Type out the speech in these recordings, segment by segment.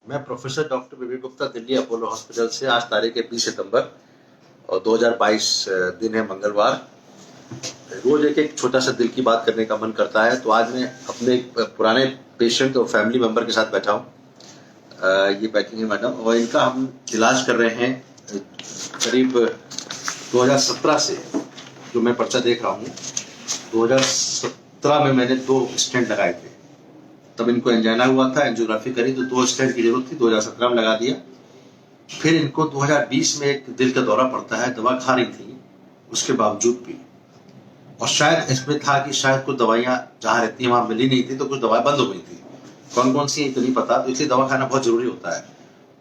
मैं professor doctor विवेक Gupta Delhi Apollo hospital से आज तारीख है 20 सितंबर और 2022 दिन है मंगलवार। रोज एक एक छोटा सा दिल की बात करने का मन करता है, तो आज मैं अपने पुराने पेशेंट और फैमिली मेंबर के साथ बैठा हूँ। ये बैठी है मैडम और इनका हम इलाज कर रहे हैं करीब 2017 से। जो मैं पर्चा देख रहा हूँ 2017 में मैंने 2 स्टेंट लगाए थे। तब इनको एंजाइना हुआ था, एंजियोग्राफी करी तो 2 स्टेंट की जरूरत थी, 2017 में लगा दिया। फिर इनको 2020 में एक दिल का दौरा पड़ता है, दवा खा रही थी उसके बावजूद भी, और शायद इसमें था कि शायद कुछ दवाइयां जहां रहती है वहां मिली नहीं थी, तो कुछ दवाएं बंद हो गई थी। कौन कौन सी तो नहीं पता, तो इसलिए दवा खाना बहुत जरूरी होता है।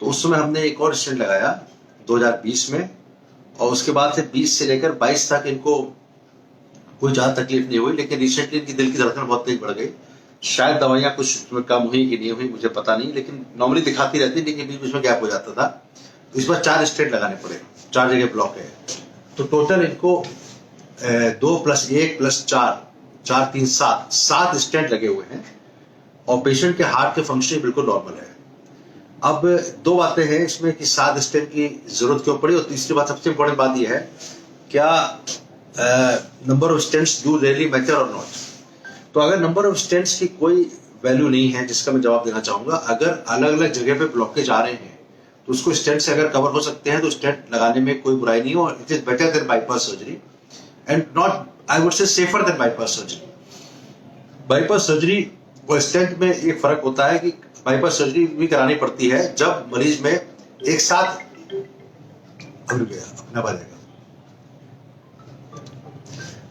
तो उस समय हमने एक और स्टेंट लगाया 2020 में, और उसके बाद से 20 से लेकर 22 तक इनको कोई ज्यादा तकलीफ नहीं हुई। लेकिन रिसेंटली इनकी दिल की धड़कन बहुत तेज बढ़ गई। शायद दवाइयां कुछ उसमें कम हुई कि नहीं हुई मुझे पता नहीं, लेकिन नॉर्मली दिखाती रहती, लेकिन बीच बीच में गैप हो जाता था। तो इस बार 4 स्टेंट लगाने पड़े, 4 जगह ब्लॉक है। तो टोटल इनको 2 + 1 + 4 4 3 7 स्टेंट लगे हुए हैं, और पेशेंट के हार्ट के फंक्शनिंग बिल्कुल नॉर्मल है। अब 2 बातें हैं इसमें कि 7 स्टेंट की जरूरत क्यों पड़ी, और तीसरी बात, सबसे इंपॉर्टेंट बात यह है, क्या number of stents do really matter और नॉट। तो अगर नंबर ऑफ स्टेंट्स की कोई वैल्यू नहीं है, जिसका मैं जवाब देना चाहूंगा, अगर अलग अलग जगह पे ब्लॉकेज आ रहे हैं तो उसको स्टेंट से अगर कवर हो सकते हैं तो स्टेंट लगाने में कोई बुराई नहीं है, और it is better than bypass surgery and not, I would say safer than bypass surgery. Bypass surgery और स्टेंट में एक फर्क होता है कि बाईपास सर्जरी भी करानी पड़ती है जब मरीज में एक साथ अपना बनेगा,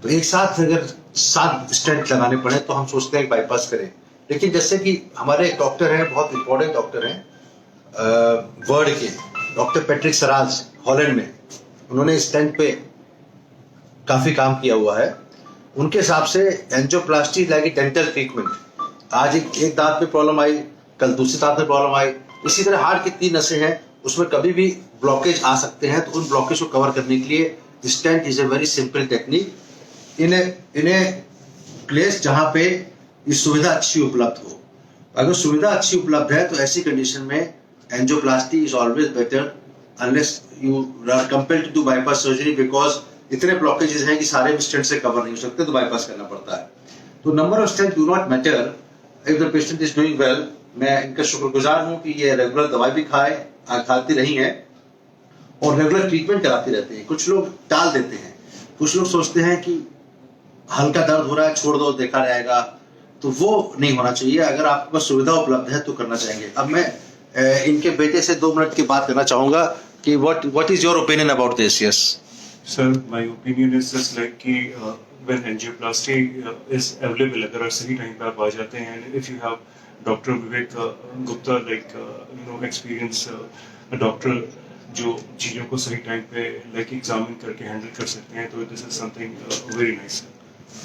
तो एक साथ अगर 7 स्टेंट लगाने पड़े तो हम सोचते हैं कि बाईपास करें। लेकिन जैसे कि हमारे एक डॉक्टर हैं, बहुत इंपॉर्टेंट डॉक्टर हैं वर्ल्ड के, डॉक्टर पैट्रिक सराज, हॉलैंड में, उन्होंने स्टेंट पे काफी काम किया हुआ है। उनके हिसाब से angioplasty like a dental treatment. आज एक दांत में प्रॉब्लम आई, कल दूसरे दांत में प्रॉब्लम आई, इसी तरह हार्ट की 3 नसें हैं, उसमें कभी भी ब्लॉकेज आ सकते हैं। तो उन ब्लॉकेज को कवर करने के लिए stent is a very simple technique in a place जहां पे ये सुविधा अच्छी उपलब्ध हो। अगर सुविधा अच्छी उपलब्ध है तो ऐसी कंडीशन में angioplasty is always better unless you are compelled to do bypass surgery, because इतने ब्लॉकेजेस हैं कि सारे स्टेंट से कवर नहीं हो सकते, तो बाईपास करना पड़ता है। तो number of stent do not matter if the patient is doing well. मैं इनका शुक्रगुजार हूं कि ये रेगुलर दवाई भी खाती रही है और रेगुलर ट्रीटमेंट कराती रहती है। कुछ लोग टाल देते हैं, कुछ लोग सोचते हैं कि हल्का दर्द हो रहा है छोड़ दो देखा जाएगा, तो वो नहीं होना चाहिए। अगर आपके पास सुविधा उपलब्ध है तो करना चाहिए। अब मैं इनके बेटे से 2 मिनट की बात करना चाहूंगा कि what is your opinion about this? Yes sir, my opinion is just like कि when angioplasty is available, अगर आप सही टाइम पे आप आ जाते हैं, and if you have Dr. Vivek Gupta like experience doctor जो चीजों को सही टाइम पे like एग्जामिन करके हैंडल कर सकते हैं, तो this is something very nice.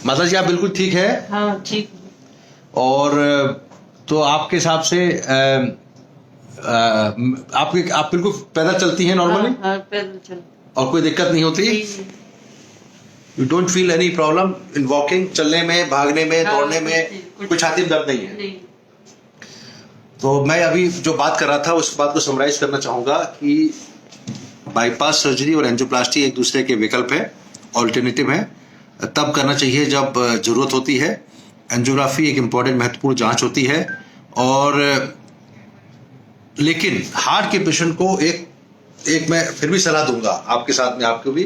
माता जी आप बिल्कुल ठीक है? हाँ ठीक। और तो आपके हिसाब से आप बिल्कुल पैदल चलती हैं नॉर्मली? हाँ, पैदल चल, और कोई दिक्कत नहीं होती? You don't feel any problem in walking, चलने में, भागने में, दौड़ने में? कुछ छाती में दर्द नहीं है? नहीं। तो मैं अभी जो बात कर रहा था उस बात को समराइज करना चाहूंगा कि बाईपास सर्जरी और एंजियोप्लास्टी एक दूसरे के विकल्प है, ऑल्टरनेटिव है। तब करना चाहिए जब जरूरत होती है। एंजियोग्राफी एक इम्पॉर्टेंट महत्वपूर्ण जांच होती है, और लेकिन हार्ट के पेशेंट को एक मैं फिर भी सलाह दूंगा आपके साथ में, आपको भी,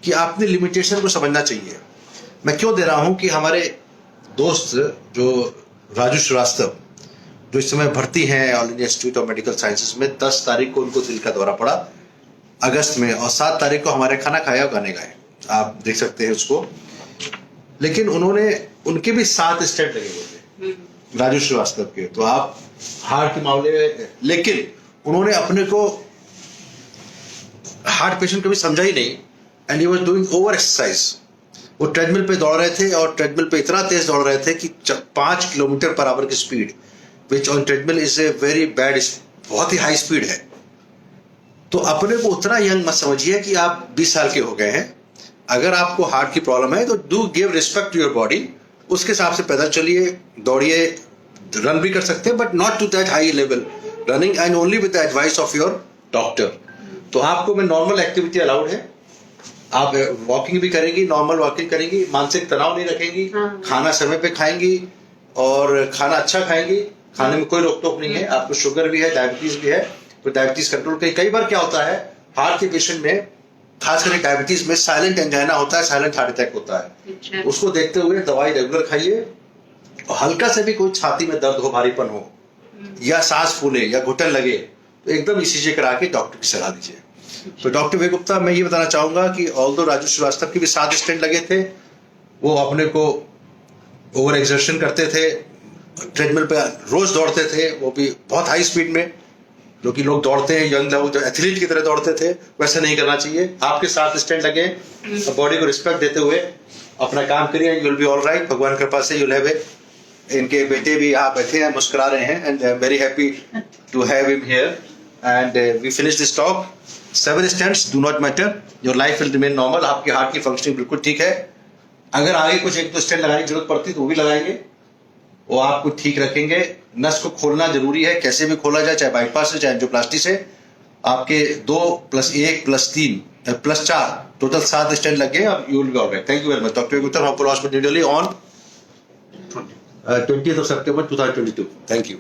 कि आपने लिमिटेशन को समझना चाहिए। मैं क्यों दे रहा हूं कि हमारे दोस्त जो राजू श्रीवास्तव, जो इस समय भर्ती हैं all India institute of medical sciences में, 10 तारीख को उनको दिल का दौरा पड़ा अगस्त में, और 7 तारीख को हमारे खाना खाया और गाने गाए, आप देख सकते हैं उसको। लेकिन उनके भी 7 स्टेंट लगे हुए थे, राजू श्रीवास्तव के। तो आप हार्ट के मामले में, लेकिन उन्होंने अपने को हार्ट पेशेंट कभी समझा ही नहीं, and he was doing over exercise. वो ट्रेडमिल पे दौड़ रहे थे, और ट्रेडमिल पे इतना तेज दौड़ रहे थे कि 5 किलोमीटर पर आवर की speed, which on treadmill is a very bad, बहुत ही हाई स्पीड है। तो अपने को उतना यंग मत समझिए कि आप 20 साल के हो गए हैं। अगर आपको हार्ट की प्रॉब्लम है तो do give respect to your body, उसके हिसाब से पैदल चलिए, दौड़िए, रन भी कर सकते हैं, but not to that high level running and only with the advice of your doctor. तो आपको में नॉर्मल एक्टिविटी अलाउड है, आप वॉकिंग भी करेंगी, नॉर्मल वॉकिंग करेंगी, मानसिक तनाव नहीं रखेंगी, खाना समय पे खाएंगी और खाना अच्छा खाएंगी, खाने में कोई रोक टोक नहीं है। आपको शुगर भी है, डायबिटीज भी है, तो डायबिटीज कंट्रोल करें। कई बार क्या होता है हार्ट के पेशेंट में, खासकर डायबिटीज में साइलेंट एंजाइना होता है, साइलेंट हार्ट अटैक होता है। उसको देखते हुए दवाई रेगुलर खाइए, और हल्का से भी कोई छाती में दर्द हो, भारीपन हो या सांस फूले या घुटन लगे तो एकदम ईसीजी करा के डॉक्टर की सलाह दीजिए। तो डॉक्टर विवेक गुप्ता, मैं ये बताना चाहूंगा कि ऑल्दो राजू श्रीवास्तव के भी 7 स्टेंट लगे थे, वो अपने को ओवर एक्सर्शन करते थे, ट्रेडमिल पे रोज दौड़ते थे, वो भी बहुत हाई स्पीड में, जो कि लोग दौड़ते हैं यंग लोग जो एथलीट की तरह दौड़ते थे, वैसा नहीं करना चाहिए। आपके 7 स्टेंट लगे, बॉडी को रिस्पेक्ट देते हुए अपना काम करिए, you will be all right. भगवान कृपा से यूल हैव ए। इनके बेटे भी यहाँ बैठे हैं, मुस्कुरा रहे हैं, and I am very happy to have him here. And we finish this talk. 7 stents do not matter, your life will remain normal. आपके हार्ट की फंक्शनिंग बिल्कुल ठीक है। अगर आगे कुछ 1-2 स्टेंट लगाने की जरूरत पड़ती तो वो भी लगाएंगे, वो आपको ठीक रखेंगे। नस को खोलना जरूरी है, कैसे भी खोला जाए, चाहे बाईपास से चाहे एंजियोप्लास्टी से। आपके 2 + 1 + 3 + 4 टोटल 7 स्टेंट लग गए। अब you will be alright. Thank you very much doctor Gupta, hospital on 20th of September 2022. Thank you.